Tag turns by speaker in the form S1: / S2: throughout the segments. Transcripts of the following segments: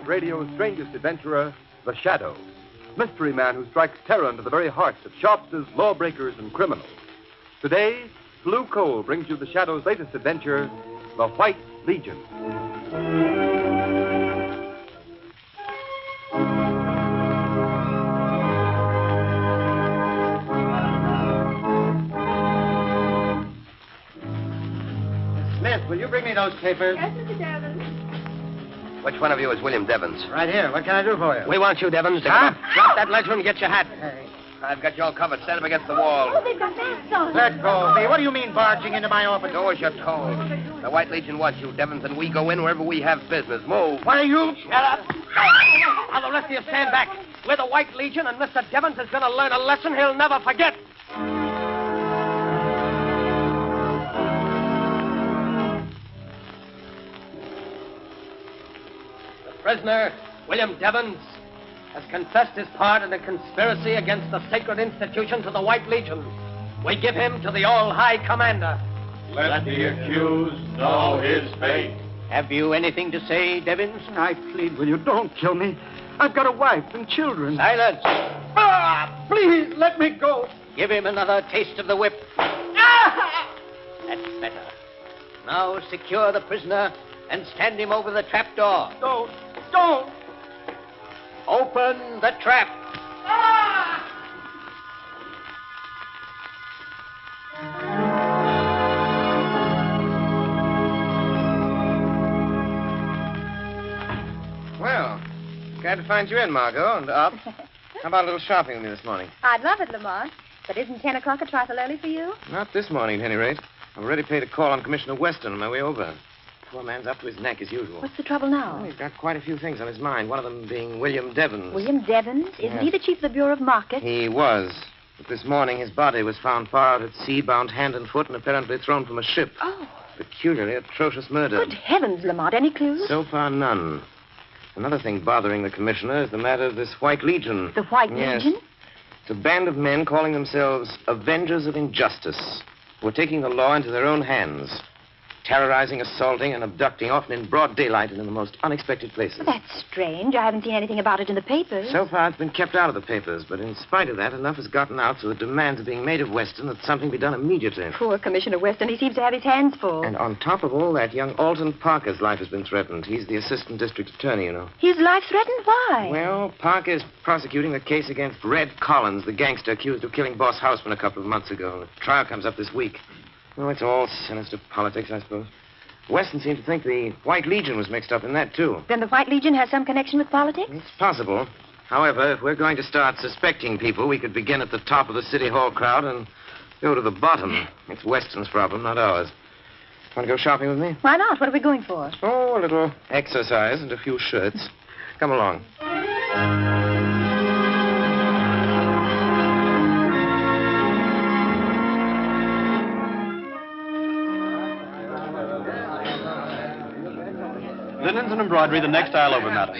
S1: Radio's strangest adventurer, The Shadow. Mystery man who strikes terror into the very hearts of shopsters, lawbreakers, and criminals. Today, Blue Cole brings you The Shadow's latest adventure, The White Legion.
S2: Smith, will you bring me those papers?
S3: Yes, Mr. Devons.
S4: Which one of you is William Devons?
S2: Right here. What can I do for you?
S4: We want you, Devons.
S2: Huh?
S4: Drop that ledger and get your hat.
S2: Hey.
S4: I've got you all covered. Stand up against the wall.
S3: Oh, they've got masks on.
S2: Let go of me. What do you mean barging into my office?
S4: Do as you're told. The White Legion wants you, Devons, and we go in wherever we have business. Move.
S2: What are you?
S4: Shut up. Now, the rest of you stand back. We're the White Legion, and Mr. Devons is going to learn a lesson he'll never forget. The prisoner, William Devons, has confessed his part in a conspiracy against the sacred institutions of the White Legion. We give him to the All-High Commander.
S5: Let the accused know his fate.
S4: Have you anything to say, Devons?
S2: I plead with you, don't kill me. I've got a wife and children.
S4: Silence.
S2: Ah, please, let me go.
S4: Give him another taste of the whip. That's better. Now secure the prisoner and stand him over the trap door.
S2: Don't.
S4: Open the trap.
S6: Well, glad to find you in, Margot, and up. How about a little shopping with me this morning?
S3: I'd love it, Lamont. But isn't 10 o'clock a trifle early for you?
S6: Not this morning, at any rate. I've already paid a call on Commissioner Weston on my way over. Poor man's up to his neck as usual.
S3: What's the trouble now?
S6: Well, he's got quite a few things on his mind, one of them being William Devons.
S3: William Devons? Isn't he the chief of the Bureau of Market?
S6: He was. But this morning his body was found far out at sea, bound hand and foot, and apparently thrown from a ship.
S3: Oh.
S6: Peculiarly atrocious murder.
S3: Good heavens, Lamont. Any clues?
S6: So far, none. Another thing bothering the commissioner is the matter of this White Legion.
S3: The White
S6: Yes.
S3: Legion?
S6: It's a band of men calling themselves Avengers of Injustice, who are taking the law into their own hands, terrorizing, assaulting, and abducting, often in broad daylight and in the most unexpected places.
S3: Well, that's strange. I haven't seen anything about it in the papers.
S6: So far, it's been kept out of the papers, but in spite of that, enough has gotten out so that demands are being made of Weston that something be done immediately.
S3: Poor Commissioner Weston. He seems to have his hands full.
S6: And on top of all that, young Alton Parker's life has been threatened. He's the assistant district attorney, you know.
S3: His life threatened? Why?
S6: Well, Parker's prosecuting the case against Red Collins, the gangster accused of killing Boss Houseman a couple of months ago. The trial comes up this week. Oh, it's all sinister politics, I suppose. Weston seemed to think the White Legion was mixed up in that, too.
S3: Then the White Legion has some connection with politics?
S6: It's possible. However, if we're going to start suspecting people, we could begin at the top of the City Hall crowd and go to the bottom. It's Weston's problem, not ours. Want to go shopping with me?
S3: Why not? What are we going for?
S6: Oh, a little exercise and a few shirts. Come along.
S5: Linens and embroidery, the next aisle over, madam.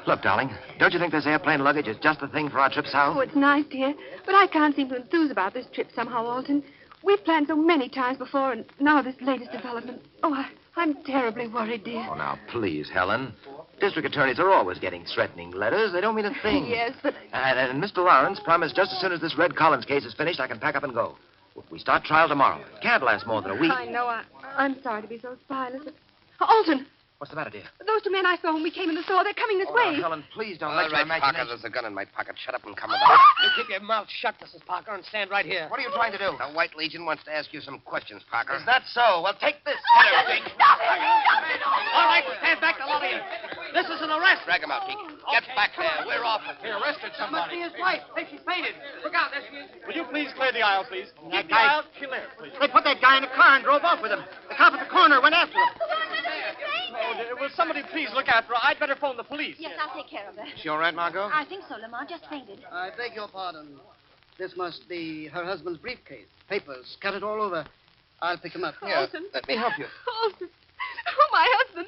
S4: Look, darling, don't you think this airplane luggage is just the thing for our trip south?
S7: Oh, it's nice, dear. But I can't seem to enthuse about this trip somehow, Alton. We've planned so many times before, and now this latest development. Oh, I'm terribly worried, dear.
S4: Oh, now, please, Helen. District attorneys are always getting threatening letters. They don't mean a thing.
S7: Yes, but...
S4: And Mr. Lawrence promised just as soon as this Red Collins case is finished, I can pack up and go. We start trial tomorrow. It can't last more than a week.
S7: I know. I'm sorry to be so spineless. But... Alton!
S4: What's the matter, dear?
S7: Those two men I saw when we came in the store, they're coming this way.
S4: Now, Helen, please don't
S6: All
S4: let your
S6: right, Parker,
S4: imagination...
S6: there's a gun in my pocket. Shut up and come about.
S4: You keep your mouth shut, Mrs. Parker, and stand right here. What are you trying to do?
S6: The White Legion wants to ask you some questions, Parker.
S4: Is that so? Well, take this.
S7: Stop it! Stop it!
S4: All right, stand back, the lot of you. This is an arrest.
S6: Drag him out, Keek. Get back there. We're off.
S5: He arrested
S4: That must be his wife. Hey, she's fainted. Look out, there she is.
S5: Will you please clear the aisle, please?
S2: That
S5: Keep the
S2: guy-
S5: aisle clear, please.
S2: They put that guy in a car and drove off with him. The cop at the corner went after him.
S5: Will somebody please look after her? I'd better phone the police.
S3: Yes, I'll take care of her.
S6: She all right, Margot?
S3: I think so, Lamont. Just fainted.
S8: I beg your pardon. This must be her husband's briefcase. Papers scattered all over. I'll pick them up.
S6: Here,
S7: Alton.
S6: let me help you.
S7: Alton. Oh, my husband.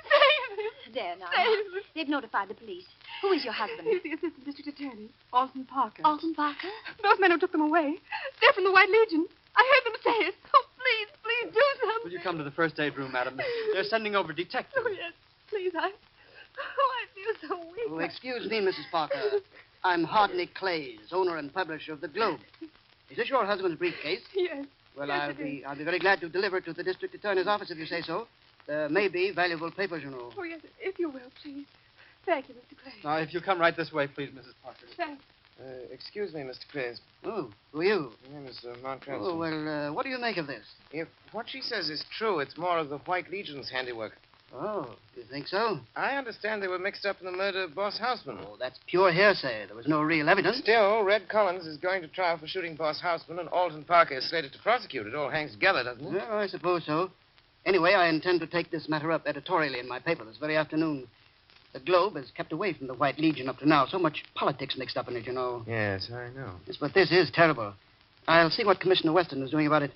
S7: Save him.
S3: There now.
S7: Save him.
S3: They've notified the police. Who is your husband?
S7: He's the assistant district attorney, Alton Parker.
S3: Alton Parker?
S7: Those men who took them away. They're from the White Legion. I heard them say it. Oh, please do something.
S5: Will you come to the first aid room, madam? They're sending over detectives.
S7: Oh, yes. Please, I feel so weak.
S8: Oh, excuse me, Mrs. Parker. I'm Hardney Clays, owner and publisher of the Globe. Is this your husband's briefcase?
S7: Yes.
S8: Well,
S7: Yes,
S8: I'll
S7: it
S8: be
S7: is.
S8: I'll be very glad to deliver it to the district attorney's office if you say so. There may be valuable papers, you know.
S7: Oh, yes, if you will, please. Thank you, Mr. Clay.
S5: Now, if you come right this way, please, Mrs. Parker.
S7: Thanks.
S6: Excuse me, Mr. Clays.
S8: Oh, who are you?
S6: My name is Mount Cranston.
S8: Oh, well, what do you make of this?
S6: If what she says is true, it's more of the White Legion's handiwork.
S8: Oh, you think so?
S6: I understand they were mixed up in the murder of Boss Houseman.
S8: Oh, that's pure hearsay. There was no real evidence.
S6: Still, Red Collins is going to trial for shooting Boss Houseman, and Alton Parker is slated to prosecute. It all hangs together, doesn't it?
S8: Well, I suppose so. Anyway, I intend to take this matter up editorially in my paper this very afternoon. The Globe has kept away from the White Legion up to now. So much politics mixed up in it, you know.
S6: Yes, I know.
S8: Yes, but this is terrible. I'll see what Commissioner Weston is doing about it.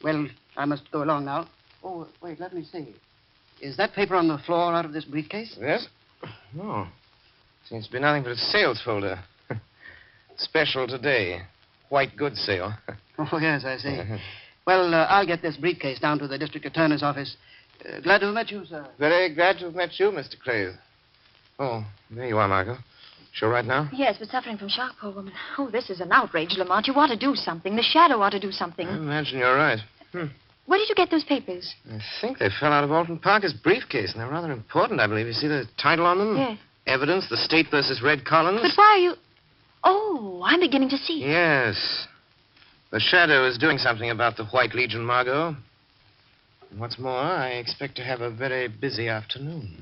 S8: Well, I must go along now. Oh, wait, let me see. Is that paper on the floor out of this briefcase?
S6: Yes? No. Seems to be nothing but a sales folder. Special today. White goods sale.
S8: Oh, yes, I see. Well, I'll get this briefcase down to the district attorney's office. Glad to have met you, sir.
S6: Very glad to have met you, Mr. Clays. Oh, there you are, Margot. Sure right now?
S3: Yes, but suffering from shock, poor woman. Oh, this is an outrage, Lamont. You ought to do something. The shadow ought to do something.
S6: I imagine you're right.
S3: Where did you get those papers?
S6: I think they fell out of Alton Parker's briefcase, and they're rather important, I believe. You see the title on them?
S3: Yes.
S6: Evidence, The State versus Red Collins.
S3: But why are you... Oh, I'm beginning to see.
S6: Yes. The Shadow is doing something about the White Legion, Margot. And what's more, I expect to have a very busy afternoon.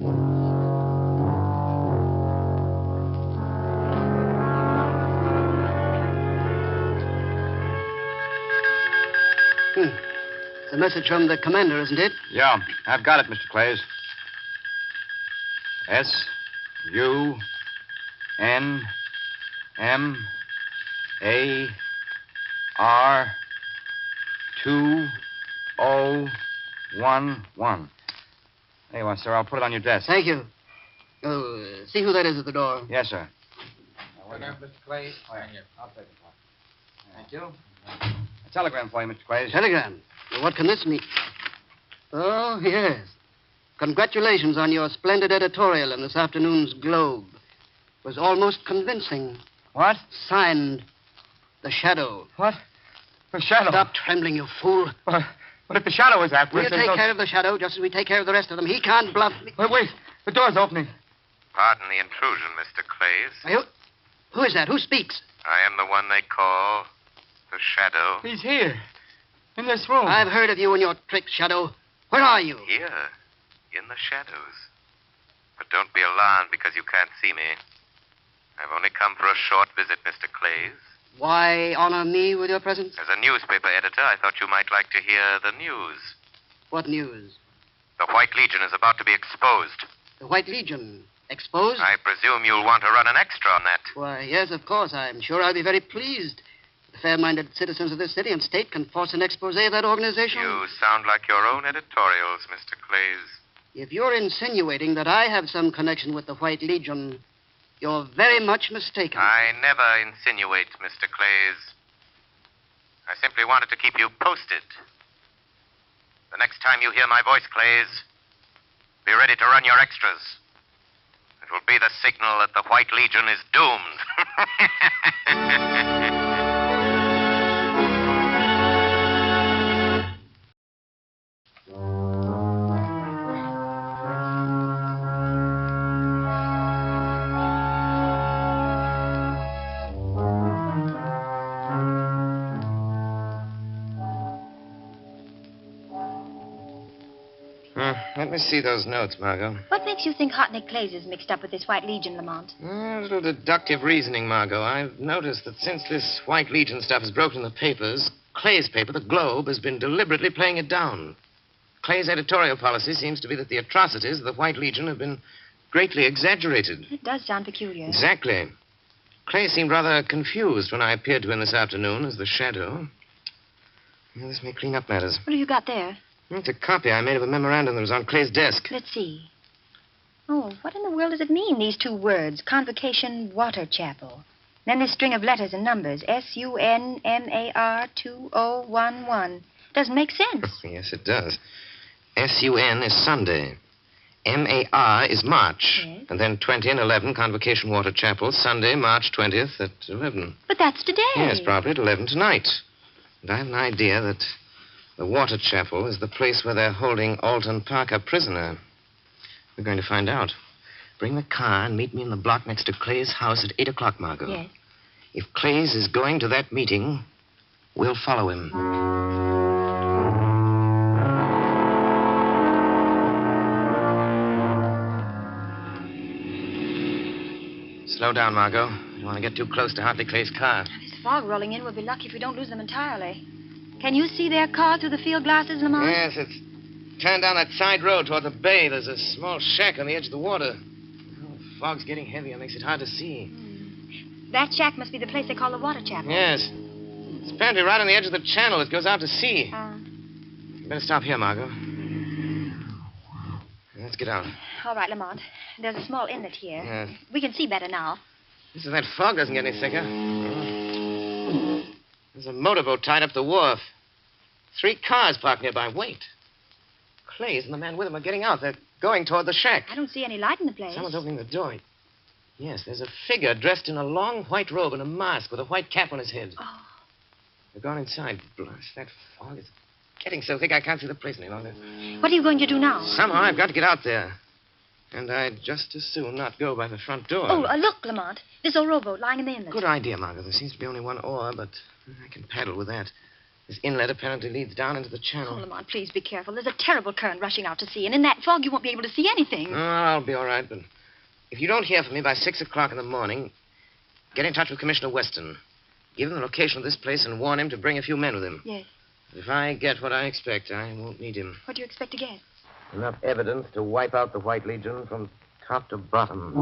S8: It's a message from the commander, isn't it?
S1: Yeah, I've got it, Mr. Clays. S-U-N-M-A-R-2011. There you are, sir. I'll put it on your desk.
S8: Thank you. Oh, see who that is at the door.
S1: Yes, sir.
S6: Mr. Clays.
S1: I'll take it. Thank you. A telegram for you, Mr. Clays.
S8: Telegram. Well, what can this mean? Oh, yes. Congratulations on your splendid editorial in this afternoon's Globe. It was almost convincing.
S1: What?
S8: Signed, The Shadow.
S1: What? The Shadow?
S8: Stop trembling, you fool.
S1: But if the Shadow is after
S8: We'll
S1: us... there's
S8: take
S1: no-
S8: care of The Shadow just as we take care of the rest of them. He can't bluff me.
S1: Wait. The door's opening.
S9: Pardon the intrusion, Mr. Clays.
S8: Are you... Who is that? Who speaks?
S9: I am the one they call the Shadow.
S1: He's here. In this room.
S8: I've heard of you and your tricks, Shadow. Where are you?
S9: Here, in the shadows. But don't be alarmed because you can't see me. I've only come for a short visit, Mr. Clays.
S8: Why honor me with your presence?
S9: As a newspaper editor, I thought you might like to hear the news.
S8: What news?
S9: The White Legion is about to be exposed.
S8: The White Legion. Exposed?
S9: I presume you'll want to run an extra on that.
S8: Why, yes, of course. I'm sure I'll be very pleased. The fair-minded citizens of this city and state can force an expose of that organization.
S9: You sound like your own editorials, Mr. Clays.
S8: If you're insinuating that I have some connection with the White Legion, you're very much mistaken.
S9: I never insinuate, Mr. Clays. I simply wanted to keep you posted. The next time you hear my voice, Clays, be ready to run your extras. It will be the signal that the White Legion is doomed.
S6: Let me see those notes, Margot.
S3: What makes you think Hotnick Clays is mixed up with this White Legion, Lamont?
S6: A little deductive reasoning, Margot. I've noticed that since this White Legion stuff has broken the papers, Clay's paper, the Globe, has been deliberately playing it down. Clay's editorial policy seems to be that the atrocities of the White Legion have been greatly exaggerated.
S3: It does sound peculiar.
S6: Exactly. Clay seemed rather confused when I appeared to him this afternoon as the Shadow. Well, this may clean up matters.
S3: What have you got there?
S6: It's a copy I made of a memorandum that was on Clay's desk.
S3: Let's see. Oh, what in the world does it mean, these two words? Convocation Water Chapel. Then this string of letters and numbers. SUNMAR 2011. Doesn't make sense.
S6: Yes, it does. SUN is Sunday. MAR is March.
S3: Yes.
S6: And then 20 and 11, Convocation Water Chapel, Sunday, March 20th at 11.
S3: But that's today.
S6: Yes, probably at 11 tonight. And I have an idea that the Water Chapel is the place where they're holding Alton Parker prisoner. We're going to find out. Bring the car and meet me in the block next to Clay's house at 8 o'clock, Margot.
S3: Yes.
S6: If Clay's is going to that meeting, we'll follow him. Slow down, Margot. You don't want to get too close to Hartley Clay's car.
S3: This fog rolling in. We'll be lucky if we don't lose them entirely. Can you see their car through the field glasses, Lamont?
S6: Yes, it's turned down that side road toward the bay. There's a small shack on the edge of the water. Oh, the fog's getting heavier. Makes it hard to see.
S3: That shack must be the place they call the Water Chapel.
S6: Yes. It's apparently right on the edge of the channel. It goes out to sea. You better stop here, Margot. Let's get out.
S3: All right, Lamont. There's a small inlet here.
S6: Yes.
S3: We can see better now.
S6: This is that fog doesn't get any thicker. There's a motorboat tied up the wharf. 3 cars parked nearby. Wait. Clays and the man with him are getting out. They're going toward the shack.
S3: I don't see any light in the place.
S6: Someone's opening the door. Yes, there's a figure dressed in a long white robe and a mask with a white cap on his head.
S3: Oh.
S6: They've gone inside. Blast, that fog is getting so thick I can't see the place any longer.
S3: What are you going to do now?
S6: Somehow I've got to get out there. And I'd just as soon not go by the front door.
S3: Oh, look, Lamont. This old rowboat lying in the inlet.
S6: Good idea, Margot. There seems to be only one oar, but I can paddle with that. This inlet apparently leads down into the channel.
S3: Oh, Lamont, please be careful. There's a terrible current rushing out to sea, and in that fog you won't be able to see anything.
S6: Oh, I'll be all right, but if you don't hear from me by 6 o'clock in the morning, get in touch with Commissioner Weston. Give him the location of this place and warn him to bring a few men with him.
S3: Yes.
S6: If I get what I expect, I won't need him.
S3: What do you expect to get?
S6: Enough evidence to wipe out the White Legion from top to bottom.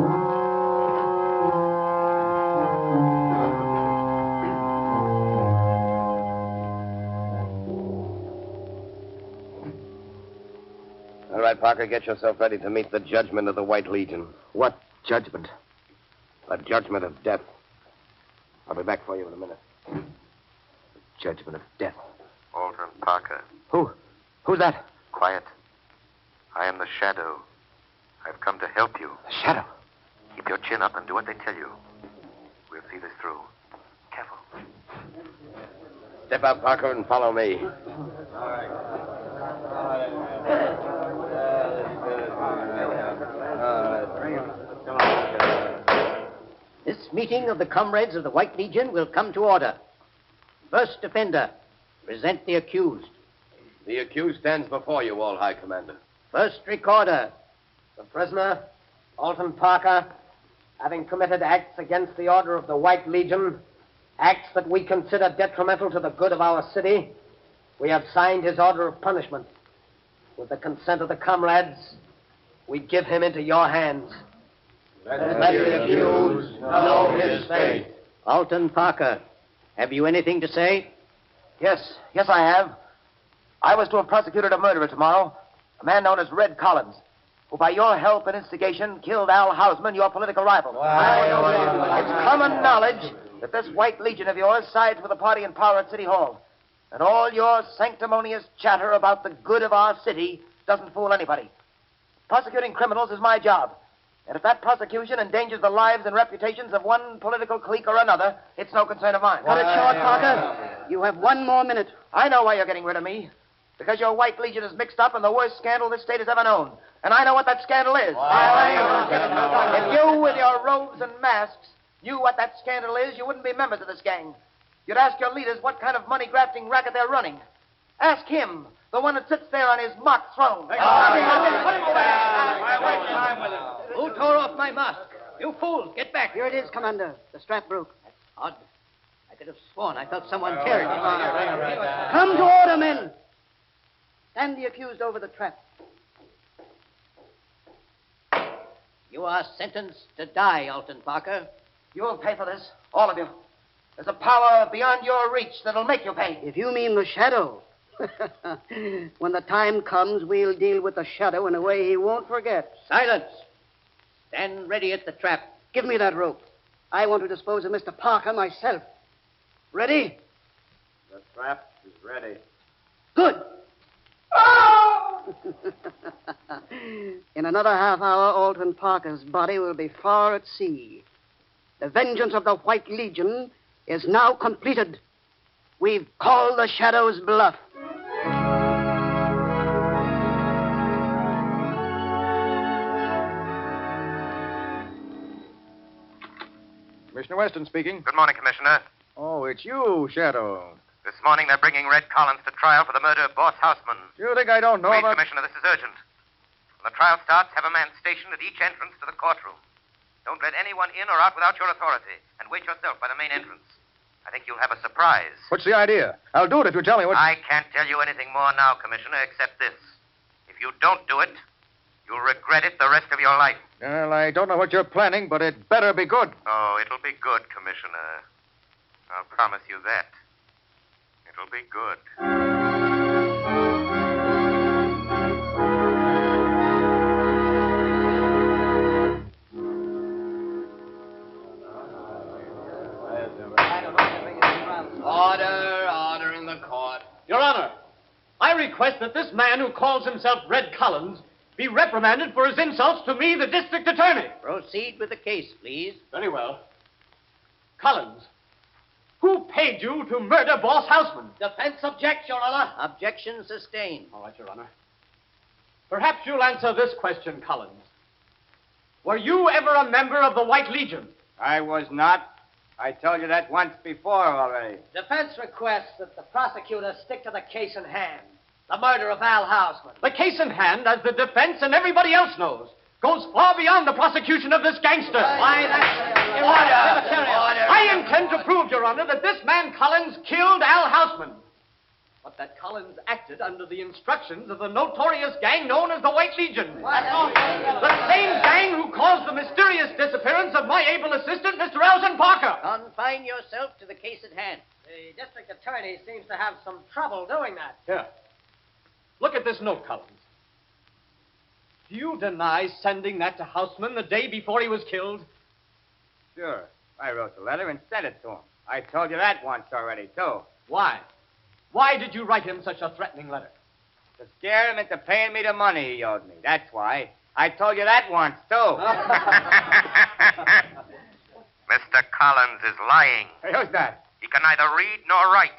S9: All right, Parker, get yourself ready to meet the judgment of the White Legion.
S8: What judgment?
S9: The judgment of death. I'll be back for you in a minute.
S8: Judgment of death.
S9: Alton Parker.
S8: Who's that?
S9: Quiet. I am the Shadow. I've come to help you.
S8: The Shadow.
S9: Keep your chin up and do what they tell you. We'll see this through. Careful. Step out, Parker, and follow me.
S10: This meeting of the comrades of the White Legion will come to order. First offender, present the accused.
S9: The accused stands before you, All High Commander.
S10: First recorder,
S4: The prisoner, Alton Parker, having committed acts against the order of the White Legion, acts that we consider detrimental to the good of our city, we have signed his order of punishment. With the consent of the comrades, we give him into your hands.
S10: Let the accused know his fate. Alton Parker, have you anything to say?
S4: Yes, I have. I was to have prosecuted a murderer tomorrow, a man known as Red Collins, who by your help and instigation killed Al Hausman, your political rival. It's common knowledge that this White Legion of yours sides with the party in power at City Hall. And all your sanctimonious chatter about the good of our city doesn't fool anybody. Prosecuting criminals is my job. And if that prosecution endangers the lives and reputations of one political clique or another, it's no concern of mine.
S10: Cut it short, Parker. You have 1 more minute.
S4: I know why you're getting rid of me. Because your White Legion is mixed up in the worst scandal this state has ever known. And I know what that scandal is. If you, with your robes and masks, knew what that scandal is, you wouldn't be members of this gang. You'd ask your leaders what kind of money-grafting racket they're running. Ask him, the one that sits there on his mock throne.
S10: Who tore off my mask? You fools, get back.
S8: Here it is, Commander. The strap broke.
S10: Odd. I could have sworn I felt someone tearing it.
S8: Come to order, men. Stand the accused over the trap.
S10: You are sentenced to die, Alton Parker.
S4: You'll pay for this, all of you. There's a power beyond your reach that'll make you pay.
S8: If you mean the Shadow, when the time comes, we'll deal with the Shadow in a way he won't forget.
S10: Silence. Stand ready at the trap.
S8: Give me that rope. I want to dispose of Mr. Parker myself. Ready?
S4: The trap is ready.
S8: Good. In another half hour, Alton Parker's body will be far at sea. The vengeance of the White Legion is now completed. We've called the shadows bluff.
S2: Commissioner Weston speaking.
S9: Good morning, Commissioner.
S2: Oh, it's you, Shadow.
S9: This morning they're bringing Red Collins to trial for the murder of Boss Houseman.
S2: You think I don't know
S9: Please,
S2: about...
S9: Commissioner, this is urgent. When the trial starts, have a man stationed at each entrance to the courtroom. Don't let anyone in or out without your authority, and wait yourself by the main entrance. I think you'll have a surprise.
S2: What's the idea? I'll do it if you tell me what...
S9: I can't tell you anything more now, Commissioner, except this. If you don't do it, you'll regret it the rest of your life.
S2: Well, I don't know what you're planning, but it better be good.
S9: Oh, it'll be good, Commissioner. I'll promise you that. It'll be good.
S5: Order in the court. Your Honor, I request that this man who calls himself Red Collins be reprimanded for his insults to me, the district attorney.
S10: Proceed with the case, please.
S5: Very well. Collins, who paid you to murder Boss Houseman?
S10: Defense objects, Your Honor. Objection sustained.
S5: All right, Your Honor. Perhaps you'll answer this question, Collins. Were you ever a member of the White Legion?
S4: I was not. I told you that once before already.
S10: Defense requests that the prosecutor stick to the case in hand. The murder of Al Houseman.
S5: The case in hand, as the defense and everybody else knows, goes far beyond the prosecution of this gangster.
S10: Why, that's... Order!
S5: I intend to prove, Your Honor, that this man Collins killed Al Houseman. But that Collins acted under the instructions of the notorious gang known as the White Legion. The same gang who caused the mysterious disappearance of my able assistant, Mr. Alton Parker.
S10: Confine yourself to the case at hand. The district attorney seems to have some trouble doing that.
S5: Here. Look at this note, Collins. Do you deny sending that to Houseman the day before he was killed?
S4: Sure. I wrote the letter and sent it to him. I told you that once already, too.
S5: Why? Why did you write him such a threatening letter?
S4: To scare him into paying me the money he owed me. That's why. I told you that once, too.
S9: Mr. Collins is lying.
S4: Hey, who's that?
S9: He can neither read nor write.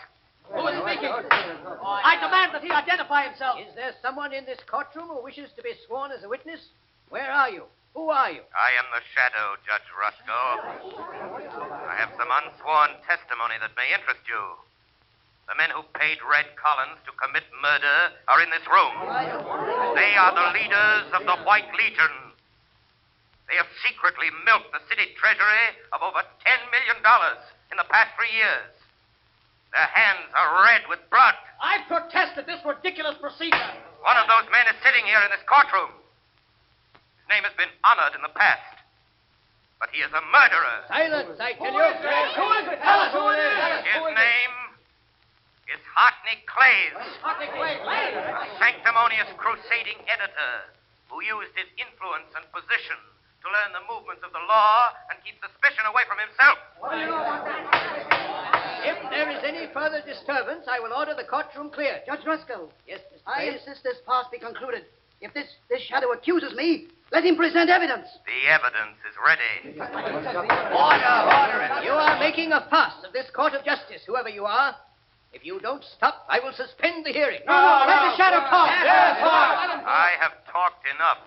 S10: Who is speaking? I demand that he identify himself. Is there someone in this courtroom who wishes to be sworn as a witness? Where are you? Who are you?
S9: I am the Shadow, Judge Roscoe. I have some unsworn testimony that may interest you. The men who paid Red Collins to commit murder are in this room. They are the leaders of the White Legion. They have secretly milked the city treasury of over $10 million in the past 3 years. Their hands are red with blood.
S10: I protest at this ridiculous procedure.
S9: One of those men is sitting here in this courtroom. His name has been honored in the past. But he is a murderer.
S10: Silence, I tell you. Who is it? Tell us who it is.
S9: His name is Hartney Clays.
S10: Hartney Clays.
S9: A sanctimonious crusading editor who used his influence and position to learn the movements of the law and keep suspicion away from himself.
S10: If there is any further disturbance, I will order the courtroom cleared.
S8: Judge Roscoe.
S10: Yes, Mr.
S8: I
S10: Clays?
S8: insist this farce be concluded. If this shadow accuses me, let him present evidence.
S9: The evidence is ready.
S10: Order. You are making a fuss of this court of justice, whoever you are. If you don't stop, I will suspend the hearing.
S8: No, let the shadow talk.
S10: Yes,
S9: I have talked enough.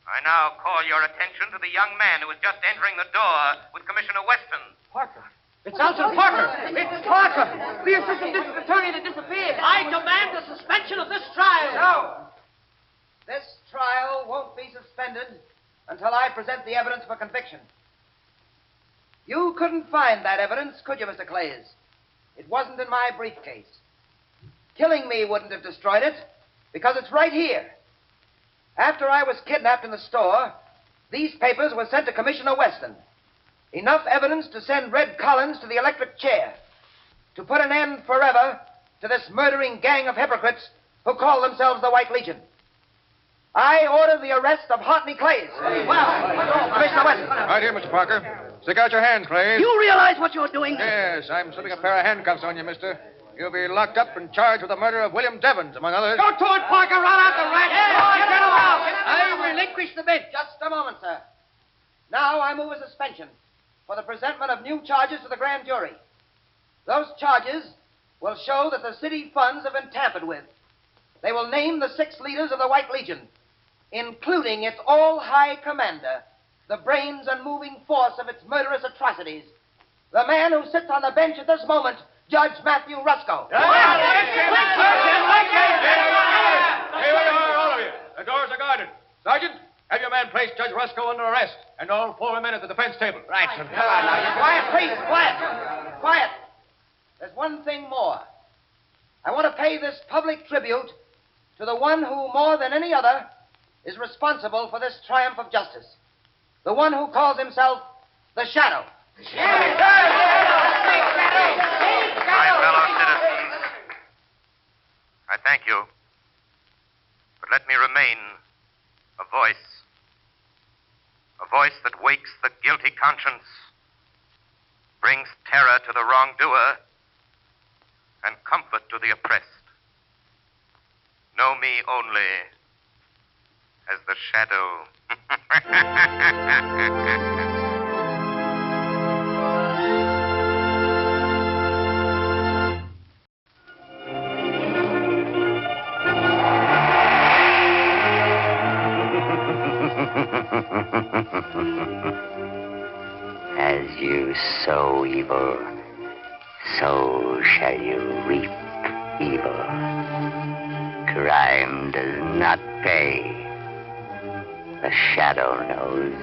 S9: I now call your attention to the young man who is just entering the door with Commissioner Weston.
S5: Parker. It's Alton Parker. It's Parker, the assistant district attorney that disappeared.
S10: I demand the suspension of this trial.
S4: No. This trial won't be suspended until I present the evidence for conviction. You couldn't find that evidence, could you, Mr. Clays? It wasn't in my briefcase. Killing me wouldn't have destroyed it, because it's right here. After I was kidnapped in the store, these papers were sent to Commissioner Weston. Enough evidence to send Red Collins to the electric chair. To put an end forever to this murdering gang of hypocrites who call themselves the White Legion. I order the arrest of Hartney Clays. Well, Commissioner Weston.
S11: Right here, Mr. Parker. Stick out your hand, Clay.
S10: You realize what you're doing?
S11: Yes, I'm slipping a pair of handcuffs on you, mister. You'll be locked up and charged with the murder of William Devons, among others.
S10: Go to it, Parker. Run out the rat. Get him out. I relinquish the bench.
S4: Just a moment, sir. Now I move a suspension for the presentment of new charges to the grand jury. Those charges will show that the city funds have been tampered with. They will name the 6 leaders of the White Legion, including its all-high commander, the brains and moving force of its murderous atrocities, the man who sits on the bench at this moment, Judge Matthew Rusco.
S11: Hey, where you are, all of you. The doors are guarded. Sergeant, have your man place Judge Rusco under arrest, and all 4 men at the defense table.
S4: Right, sir. Quiet, please, quiet. Quiet. There's one thing more. I want to pay this public tribute to the one who, more than any other, is responsible for this triumph of justice. The one who calls himself the Shadow.
S9: My fellow citizens, I thank you. But let me remain a voice that wakes the guilty conscience, brings terror to the wrongdoer, and comfort to the oppressed. Know me only as the Shadow.
S12: As you sow evil, so shall you reap evil. Crime does not pay. The Shadow knows.